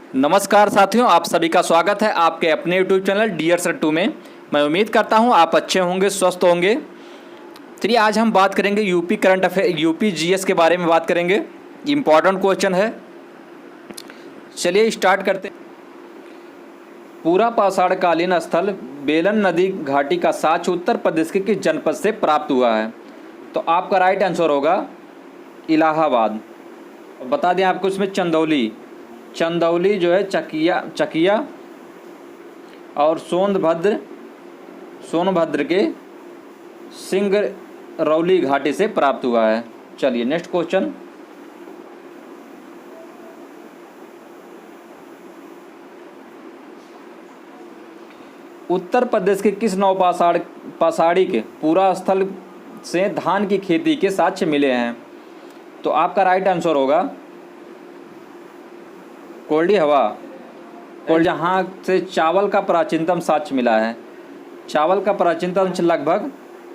नमस्कार साथियों, आप सभी का स्वागत है आपके अपने यूट्यूब चैनल डियर सर 2 में। मैं उम्मीद करता हूं आप अच्छे होंगे, स्वस्थ होंगे। चलिए आज हम बात करेंगे UP current affair, UP GS के बारे में बात करेंगे। इम्पॉर्टेंट क्वेश्चन है। चलिए स्टार्ट करते हैं। पूरा पाषाणकालीन स्थल बेलन नदी घाटी का साक्ष्य उत्तर प्रदेश के किस जनपद से प्राप्त हुआ है? तो आपका राइट आंसर होगा इलाहाबाद। बता दें आपको इसमें चंदौली जो है चकिया और सोनभद्र के सिंगरौली घाटी से प्राप्त हुआ है। चलिए नेक्स्ट क्वेश्चन। उत्तर प्रदेश के किस पाषाणिक पूरा स्थल से धान की खेती के साक्ष्य मिले हैं? तो आपका राइट आंसर होगा कोल्डी हवा। जहाँ से चावल का प्राचीनतम साक्ष्य मिला है। चावल का प्राचीनतम लगभग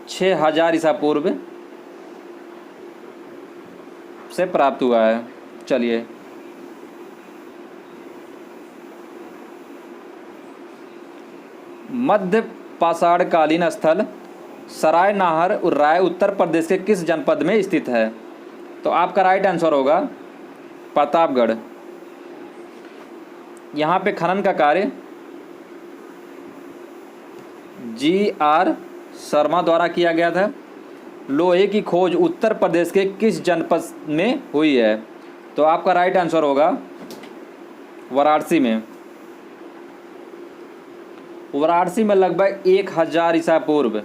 6000 ईसा पूर्व से प्राप्त हुआ है। चलिए मध्य पाषाणकालीन स्थल सराय नाहर राय उत्तर प्रदेश के किस जनपद में स्थित है? तो आपका राइट आंसर होगा प्रतापगढ़। यहाँ पे खनन का कार्य GR शर्मा द्वारा किया गया था। लोहे की खोज उत्तर प्रदेश के किस जनपद में हुई है? तो आपका राइट आंसर होगा वाराणसी में। वाराणसी में लगभग 1000 ईसा पूर्व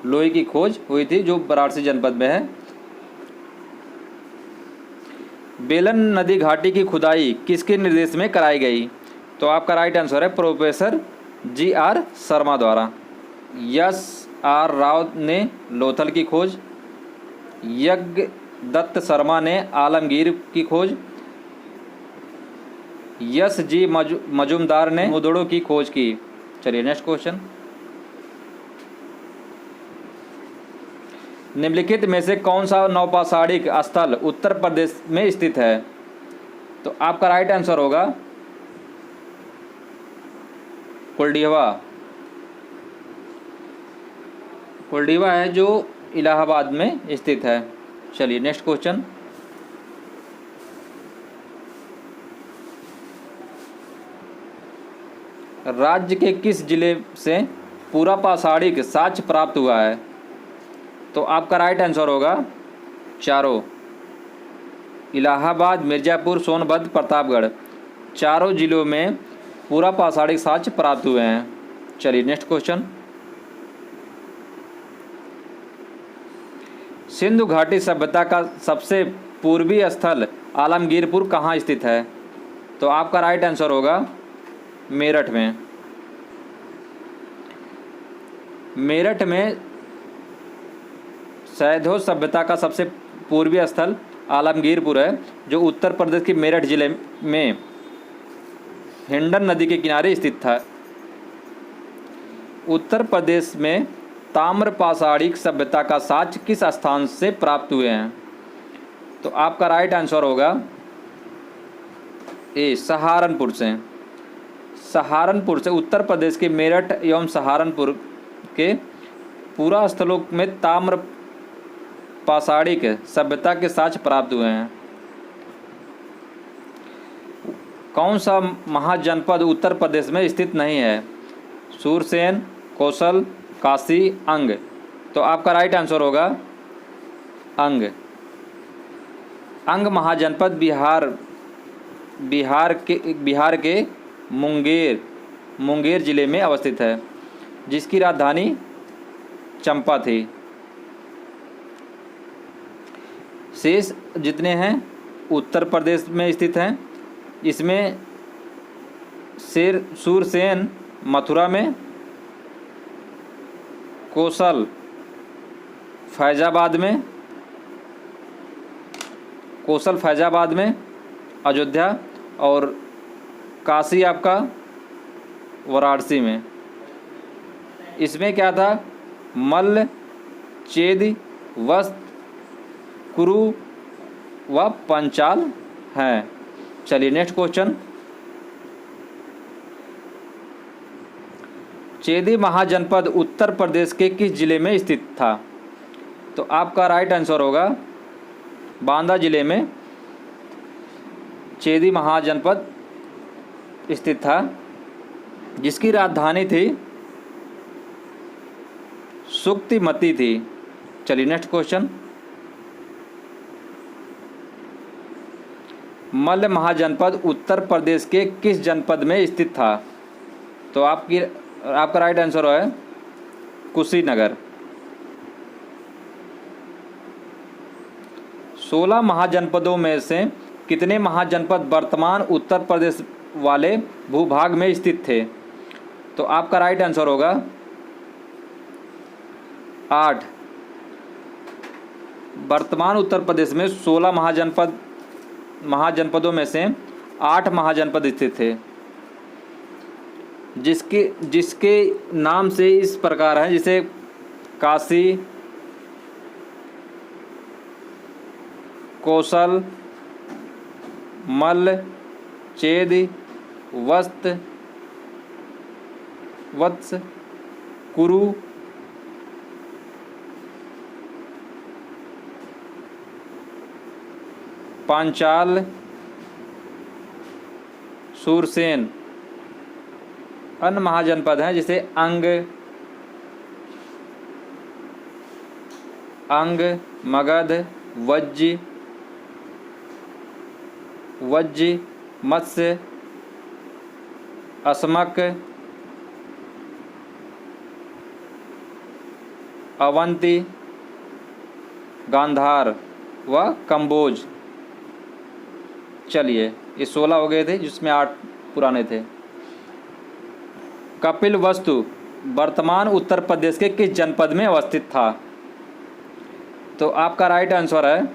लोहे की खोज हुई थी, जो वाराणसी जनपद में है। बेलन नदी घाटी की खुदाई किसके निर्देश में कराई गई? तो आपका राइट आंसर है प्रोफेसर GR शर्मा द्वारा। SR राव ने लोथल की खोज, यज्ञ दत्त शर्मा ने आलमगीर की खोज, SG मजुमदार ने मुदड़ों की खोज की। चलिए नेक्स्ट क्वेश्चन। निम्नलिखित में से कौन सा नौपाषाणिक स्थल उत्तर प्रदेश में स्थित है? तो आपका राइट आंसर होगा कुलडीवा है, जो इलाहाबाद में स्थित है। चलिए नेक्स्ट क्वेश्चन। राज्य के किस जिले से पूरा पाषाणिक साक्ष्य प्राप्त हुआ है? तो आपका राइट आंसर होगा चारों। इलाहाबाद, मिर्ज़ापुर, सोनभद्र, प्रतापगढ़, चारों जिलों में पूरा पाषाणिक साक्ष्य प्राप्त हुए हैं। चलिए नेक्स्ट क्वेश्चन। सिंधु घाटी सभ्यता का सबसे पूर्वी स्थल आलमगीरपुर कहाँ स्थित है? तो आपका राइट आंसर होगा मेरठ में। मेरठ में सैधो सभ्यता का सबसे पूर्वी स्थल आलमगीरपुर है, जो उत्तर प्रदेश के मेरठ जिले में हिंडन नदी के किनारे स्थित था। उत्तर प्रदेश में ताम्र पाषाणिक सभ्यता का साक्ष्य किस स्थान से प्राप्त हुए हैं? तो आपका राइट आंसर होगा ए सहारनपुर से। सहारनपुर से उत्तर प्रदेश के मेरठ एवं सहारनपुर के पूरा स्थलों में ताम्र पाषाणिक सभ्यता के साक्ष्य प्राप्त हुए हैं। कौन सा महाजनपद उत्तर प्रदेश में स्थित नहीं है? सूरसेन, कौशल, काशी, अंग। तो आपका राइट आंसर होगा अंग महाजनपद बिहार के मुंगेर जिले में अवस्थित है, जिसकी राजधानी चंपा थी। शेष जितने हैं उत्तर प्रदेश में स्थित हैं। इसमें सूरसेन मथुरा में, कौशल फैजाबाद में, अयोध्या, और काशी आपका वाराणसी में। इसमें क्या था? मल्ल, चेद, वस्त, कुरु व पंचाल हैं। चलिए नेक्स्ट क्वेश्चन, चेदी महाजनपद उत्तर प्रदेश के किस जिले में स्थित था? तो आपका राइट आंसर होगा बांदा जिले में चेदी महाजनपद स्थित था, जिसकी राजधानी थी सुक्तिमती थी। चलिए नेक्स्ट क्वेश्चन, मल्ल महाजनपद उत्तर प्रदेश के किस जनपद में स्थित था? तो आपका राइट आंसर है कुशीनगर। 16 महाजनपदों में से कितने महाजनपद वर्तमान उत्तर प्रदेश वाले भूभाग में स्थित थे? तो आपका राइट आंसर होगा 8। वर्तमान उत्तर प्रदेश में 16 महाजनपदों में से 8 महाजनपद स्थित थे, जिसके नाम से इस प्रकार हैं, जैसे काशी, कौशल, मल्ल, चेद, वत्स, कुरु, पांचाल, सूरसेन। अन्य महाजनपद हैं जैसे अंग, मगध, वज्ज, मत्स्य, अस्मक, अवंती, गांधार व कंबोज। चलिए ये 16 हो गए थे, जिसमें 8 पुराने थे। कपिलवस्तु वर्तमान उत्तर प्रदेश के किस जनपद में अवस्थित था? तो आपका राइट आंसर है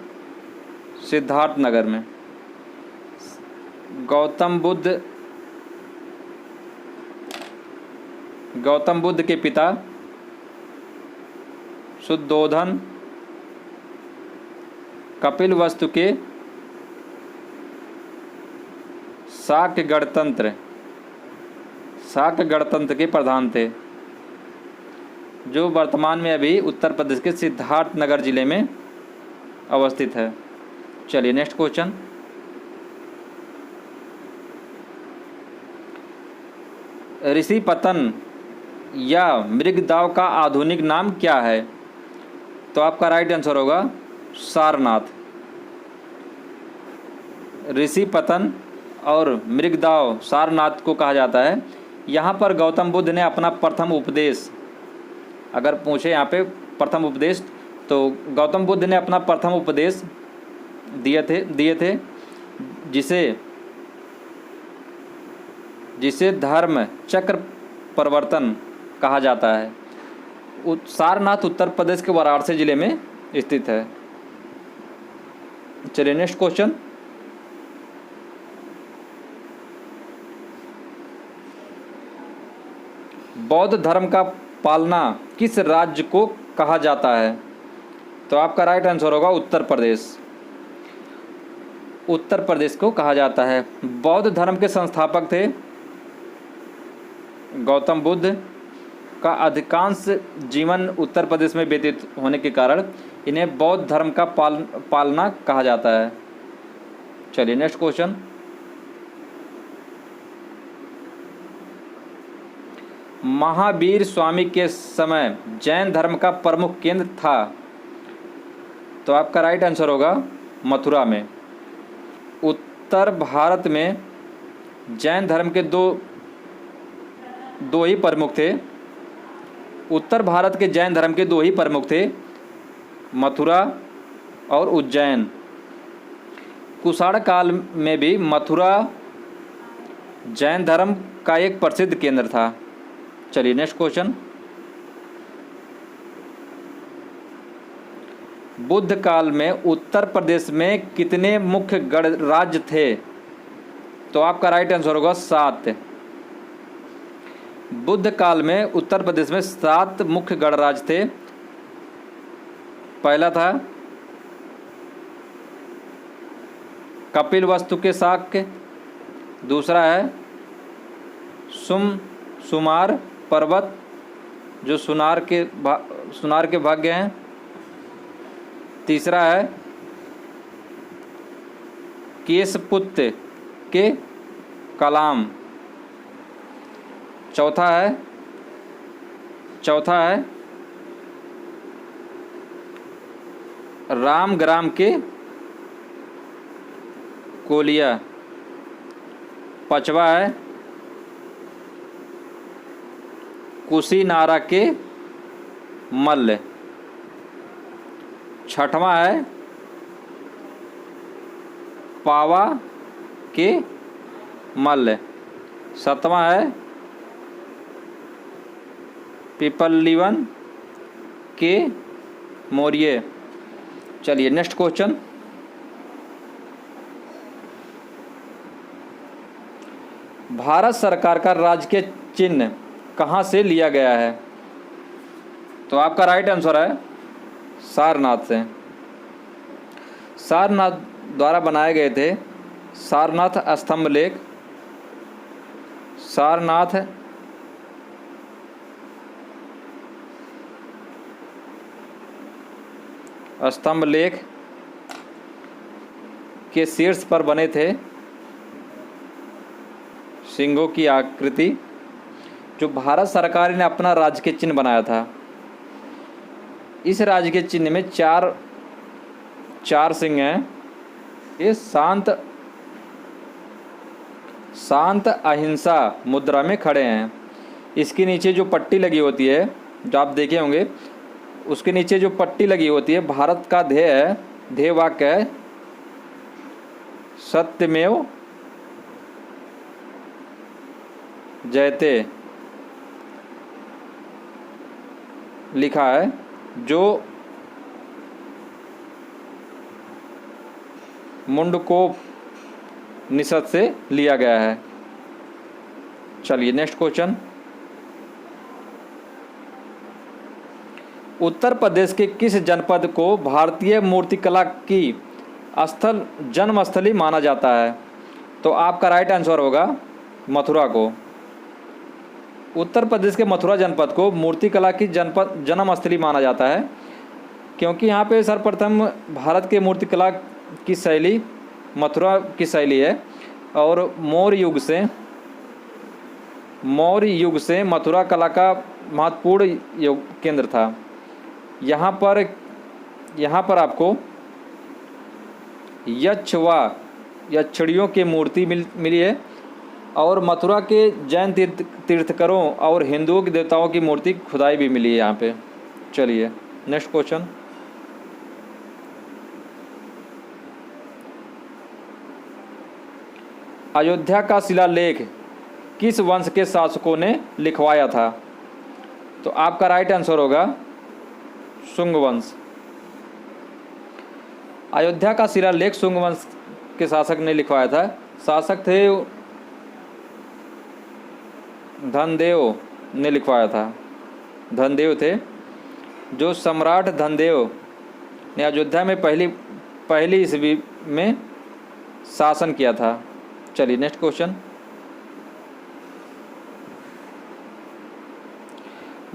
सिद्धार्थनगर में। गौतम बुद्ध के पिता शुद्धोधन कपिलवस्तु के शाक्य गणतंत्र के प्रधान थे, जो वर्तमान में अभी उत्तर प्रदेश के सिद्धार्थनगर जिले में अवस्थित है। चलिए नेक्स्ट क्वेश्चन, ऋषिपतन या मृगदाव का आधुनिक नाम क्या है? तो आपका राइट आंसर होगा सारनाथ। ऋषिपतन और मृगदाव सारनाथ को कहा जाता है। यहाँ पर गौतम बुद्ध ने अपना प्रथम उपदेश, अगर पूछे यहाँ पे प्रथम उपदेश, तो गौतम बुद्ध ने अपना प्रथम उपदेश दिए थे जिसे धर्म चक्र प्रवर्तन कहा जाता है। सारनाथ उत्तर प्रदेश के वाराणसी जिले में स्थित है। चलिए नेक्स्ट क्वेश्चन, बौद्ध धर्म का पालना किस राज्य को कहा जाता है? तो आपका राइट आंसर होगा उत्तर प्रदेश। उत्तर प्रदेश को कहा जाता है। बौद्ध धर्म के संस्थापक थे गौतम बुद्ध। का अधिकांश जीवन उत्तर प्रदेश में व्यतीत होने के कारण इन्हें बौद्ध धर्म का पालना कहा जाता है। चलिए नेक्स्ट क्वेश्चन, महावीर स्वामी के समय जैन धर्म का प्रमुख केंद्र था। तो आपका राइट आंसर होगा मथुरा में। उत्तर भारत में जैन धर्म के दो ही प्रमुख थे। उत्तर भारत के जैन धर्म के 2 ही प्रमुख थे, मथुरा और उज्जैन। कुषाण काल में भी मथुरा जैन धर्म का एक प्रसिद्ध केंद्र था। चलिए नेक्स्ट क्वेश्चन, बुद्ध काल में उत्तर प्रदेश में कितने मुख्य गणराज्य थे? तो आपका राइट आंसर होगा 7। बुद्ध काल में उत्तर प्रदेश में 7 मुख्य गणराज्य थे। पहला था कपिल वस्तु के शाक्य। दूसरा है सुमार पर्वत जो सुनार के भाग्य हैं। तीसरा है केशपुत्र के कलाम। चौथा है रामग्राम के कोलिया। पांचवा है कुशीनारा के मल्ल। छठवां है पावा के मल्ल। सातवां है पिपल्लीवन के मौर्य। चलिए नेक्स्ट क्वेश्चन। भारत सरकार का राजकीय चिन्ह कहाँ से लिया गया है? तो आपका राइट आंसर है सारनाथ से। सारनाथ द्वारा बनाए गए थे सारनाथ स्तंभ लेख। सारनाथ स्तंभ लेख के शीर्ष पर बने थे सिंहों की आकृति, जो भारत सरकार ने अपना राजकीय चिन्ह बनाया था। इस राजकीय चिन्ह में चार सिंह हैं। ये शांत अहिंसा मुद्रा में खड़े हैं। इसके नीचे जो पट्टी लगी होती है, जो आप देखे होंगे, उसके नीचे जो पट्टी लगी होती है, भारत का ध्येय वाक्य है सत्यमेव जयते लिखा है, जो मुंडकोपनिषद से लिया गया है। चलिए नेक्स्ट क्वेश्चन। उत्तर प्रदेश के किस जनपद को भारतीय मूर्तिकला की जन्मस्थली माना जाता है? तो आपका राइट आंसर होगा मथुरा को। उत्तर प्रदेश के मथुरा जनपद को मूर्तिकला की जन्मस्थली माना जाता है, क्योंकि यहाँ पे सर्वप्रथम भारत के मूर्तिकला की शैली मथुरा की शैली है, और मौर्य युग से मथुरा कला का महत्वपूर्ण केंद्र था। यहाँ पर आपको यक्षिणियों की मूर्ति मिली है, और मथुरा के जैन तीर्थकरों और हिंदुओं के देवताओं की मूर्ति खुदाई भी मिली है यहाँ पे। चलिए नेक्स्ट क्वेश्चन। अयोध्या का शिलालेख किस वंश के शासकों ने लिखवाया था? तो आपका राइट आंसर होगा शुंग वंश। अयोध्या का शिलालेख शुंग वंश के शासक ने लिखवाया था। शासक थे धनदेव ने लिखवाया था। धनदेव थे, जो सम्राट धनदेव ने अयोध्या में पहली ईस्वी में शासन किया था। चलिए नेक्स्ट क्वेश्चन।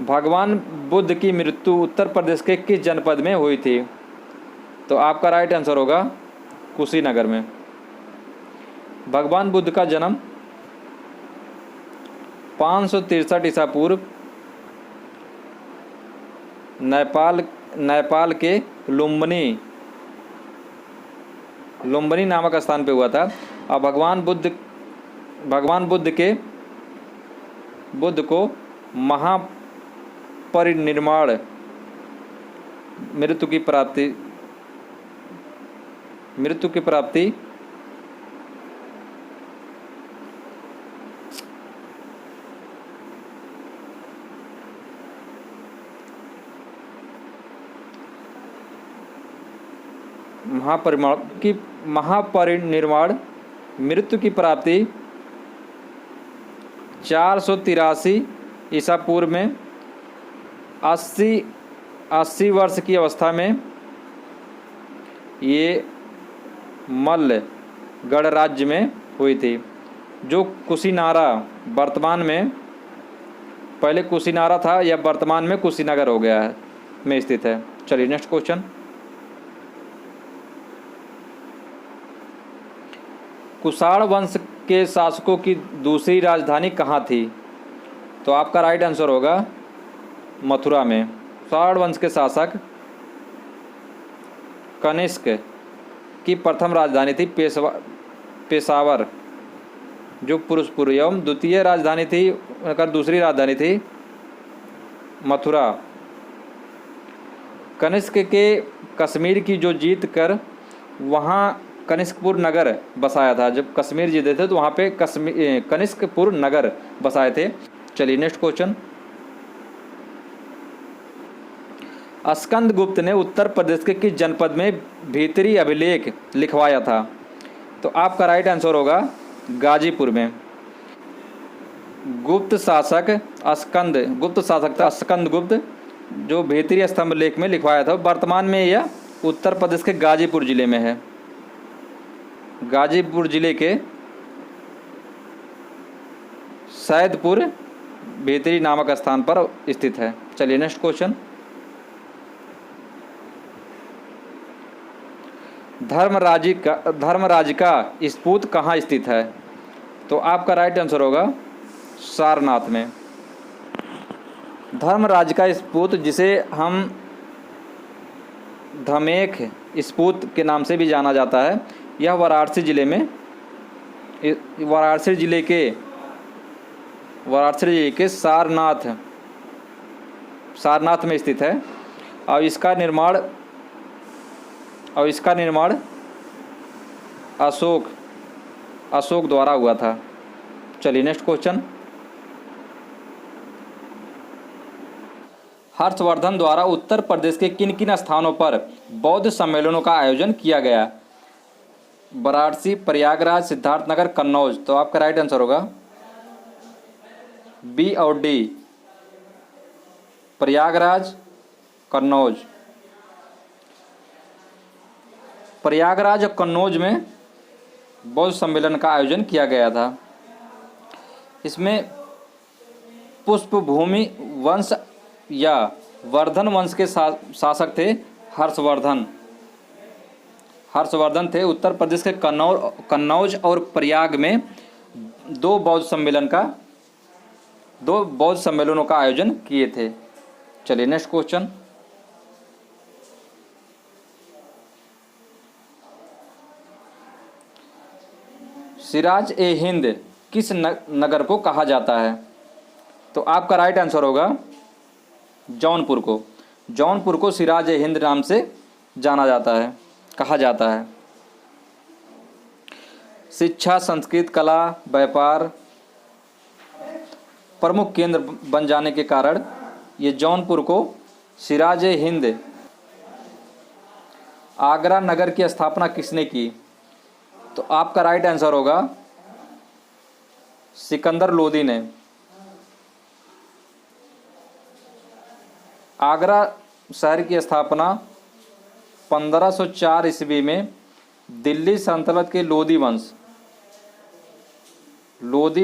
भगवान बुद्ध की मृत्यु उत्तर प्रदेश के किस जनपद में हुई थी? तो आपका राइट आंसर होगा कुशीनगर में। भगवान बुद्ध का जन्म 563 ईसा पूर्व नेपाल के लुम्बिनी नामक स्थान पे हुआ था। और भगवान बुद्ध को महापरिनिर्वाण मृत्यु की प्राप्ति महापरिनिर्वाण मृत्यु की प्राप्ति 483 ईसा पूर्व में 80 वर्ष की अवस्था में ये मल्ल गणराज्य में हुई थी। जो कुशीनारा वर्तमान में, पहले कुशीनारा था या वर्तमान में कुशीनगर हो गया है, में स्थित है। चलिए नेक्स्ट क्वेश्चन। कुषाण वंश के शासकों की दूसरी राजधानी कहाँ थी? तो आपका राइट आंसर होगा मथुरा में। कुषाण वंश के शासक कनिष्क की प्रथम राजधानी थी पेशावर, जो पुरुषपुर, एवं द्वितीय राजधानी थी, अगर दूसरी राजधानी थी मथुरा। कनिष्क के कश्मीर की जो जीत कर वहाँ कनिष्कपुर नगर बसाया था। जब कश्मीर जीते थे तो वहाँ पे कनिष्कपुर नगर बसाए थे। चलिए नेक्स्ट क्वेश्चन। स्कंदगुप्त ने उत्तर प्रदेश के किस जनपद में भीतरी अभिलेख लिखवाया था? तो आपका राइट आंसर होगा गाजीपुर में। गुप्त शासक था स्कंदगुप्त, जो भीतरी स्तंभ लेख में लिखवाया था। वर्तमान में यह उत्तर प्रदेश के गाजीपुर जिले में है। गाजीपुर जिले के सैदपुर भीतरी नामक स्थान पर स्थित है। चलिए नेक्स्ट क्वेश्चन। धर्मराज का स्पूत कहाँ स्थित है? तो आपका राइट आंसर होगा सारनाथ में। धर्मराज का स्पूत, जिसे हम धमेख स्पूत के नाम से भी जाना जाता है, यह वाराणसी जिले के सारनाथ में स्थित है। और इसका निर्माण अशोक द्वारा हुआ था। चलिए नेक्स्ट क्वेश्चन। हर्षवर्धन द्वारा उत्तर प्रदेश के किन किन स्थानों पर बौद्ध सम्मेलनों का आयोजन किया गया? वाराणसी, प्रयागराज, सिद्धार्थनगर, कन्नौज। तो आपका राइट आंसर होगा बी और डी, प्रयागराज, कन्नौज। प्रयागराज और कन्नौज में बौद्ध सम्मेलन का आयोजन किया गया था। इसमें पुष्पभूमि वंश या वर्धन वंश के शासक थे हर्षवर्धन थे। उत्तर प्रदेश के कन्नौज और प्रयाग में दो बौद्ध सम्मेलनों का आयोजन किए थे। चलिए नेक्स्ट क्वेश्चन। सिराज ए हिंद किस नगर को कहा जाता है? तो आपका राइट आंसर होगा जौनपुर को। जौनपुर को सिराज ए हिंद नाम से जाना जाता है, कहा जाता है। शिक्षा, संस्कृत, कला, व्यापार प्रमुख केंद्र बन जाने के कारण ये जौनपुर को सिराज ए हिंद। आगरा नगर की स्थापना किसने की? तो आपका राइट आंसर होगा सिकंदर लोदी ने। आगरा शहर की स्थापना 1504 ईस्वी में दिल्ली सल्तनत के लोदी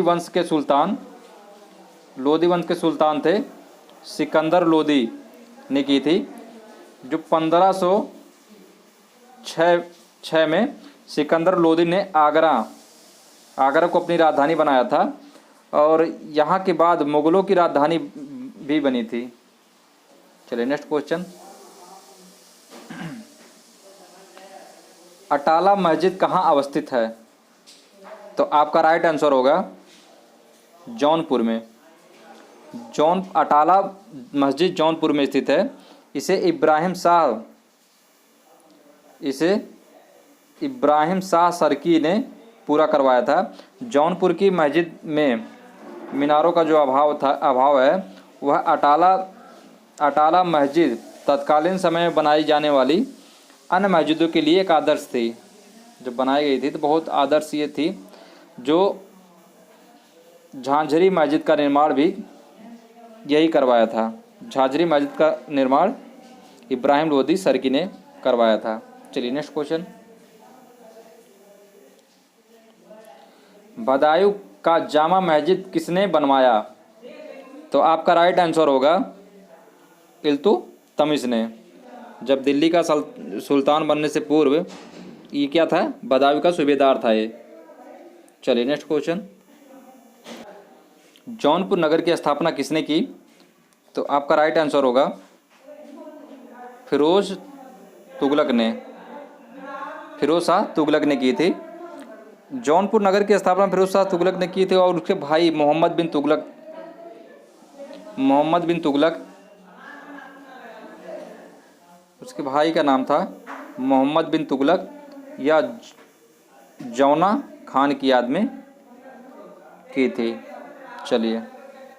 वंश के सुल्तान थे सिकंदर लोदी ने की थी। जो 1506 में सिकंदर लोदी ने आगरा को अपनी राजधानी बनाया था और यहाँ के बाद मुगलों की राजधानी भी बनी थी। चलिए नेक्स्ट क्वेश्चन। अटाला मस्जिद कहाँ अवस्थित है? तो आपका राइट आंसर होगा जौनपुर में। अटाला मस्जिद जौनपुर में स्थित है। इसे इब्राहिम शाह सरकी ने पूरा करवाया था। जौनपुर की मस्जिद में मीनारों का जो अभाव है वह अटाला मस्जिद तत्कालीन समय में बनाई जाने वाली अन्य मस्जिदों के लिए एक आदर्श थी। जब बनाई गई थी तो बहुत आदर्श ये थी। जो झांझरी मस्जिद का निर्माण भी यही करवाया था। झांझरी मस्जिद का निर्माण इब्राहिम लोदी सरकी ने करवाया था। चलिए नेक्स्ट क्वेश्चन। बदायूं का जामा मस्जिद किसने बनवाया? तो आपका राइट आंसर होगा इल्तुतमिश ने। जब दिल्ली का सुल्तान बनने से पूर्व ये क्या था? बदायूं का सूबेदार था ये। चलिए नेक्स्ट क्वेश्चन। जौनपुर नगर की स्थापना किसने की? तो आपका राइट आंसर होगा फिरोज तुगलक ने। फिरोज शाह तुगलक ने की थी। जौनपुर नगर की स्थापना फिरोज शाह तुगलक ने की थी और उसके भाई मोहम्मद बिन तुगलक, उसके भाई का नाम था मोहम्मद बिन तुगलक या जौना खान की याद में की थी। चलिए